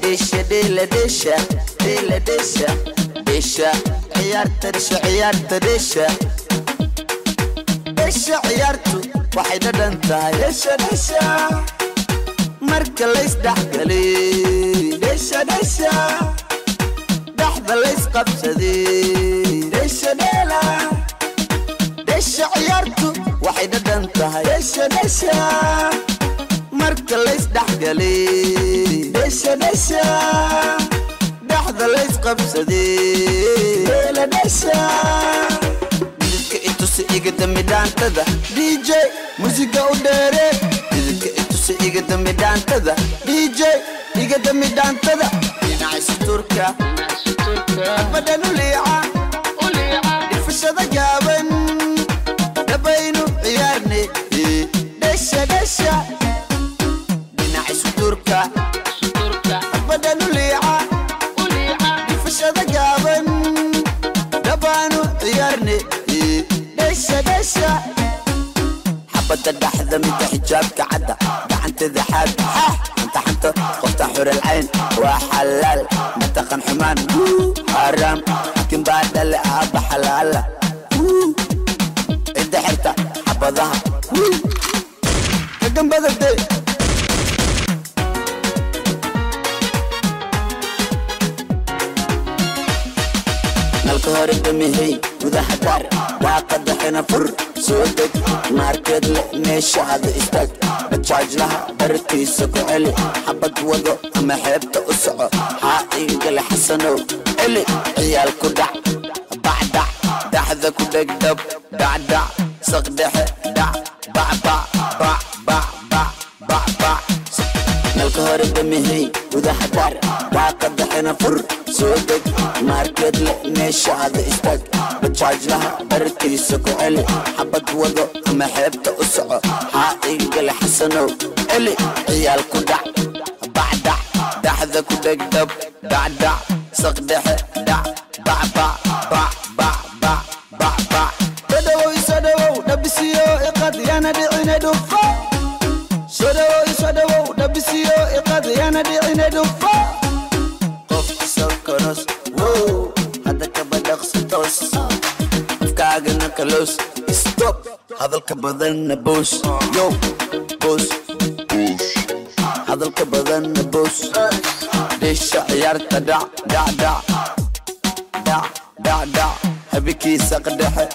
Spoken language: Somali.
Dheesha Dheela Dheesha Dheela Dheesha Dheesha ciyaarta Dheesha ciyaartu waxay dhadhan tahay Dheesha marka la isdhaxgalay Dheesha dhaxda la isqabsaday Dheesha Dheela Dheesha ciyaartu waxay dhadhan tahay Dheesha marka la isdhaxgalay Dheesha dhaxda la isqabsaday Dheesha midka itusi iga damidhaantada DJ musiga u dheere midka itusi iga damidhaantada DJ iga damidhaantada dhinaca turka badan u liica ifashada gaaban dabaynu ciyaarne Dheesha turka badan u liica ifashada gaaban dabaanu ciyaarne Dheesha xabada dhaxda midda xijaabka cadda gacantada xaad anta xanta qofta xur alcayn waa xalaal mataqan xumaan xaraam laakiin baa dhale aaba xalaala inta xirta xabadaha kagambada day hore damihey gudaha daar daaqada xina fur soo deg markad le meeshaada istaag bajaajlaha bartiisa ku celi xabad wado ama xeebta u soco haa igale xasanow celi ciyaal ku dhac bacdac daxda ku dhegdhab dhacdhac saqdhexe dhac bacbac nalka hore damihey gudaha daar daaqada xina fur soo deg markad le meeshaada istaag bajaajlaha bartiisa ku celi xabad wado ama xeebta u soco haa igale xasanow celi ciyaal ku dhac bacdac daxda ku dhegdhab dhacdhac saqdhexe dhac bacbac sodhawow dhabisiyo iqad yana dhicine dhufa sodhawow dhabisiyo iqad yana dhicine dhufa sokoros whoa hada ka badaqsatos afkaagana kalos stop hadalka badanna boss yo boss hadalka badanna boss Dheesha ciyaarta dhac habikii saqdhexe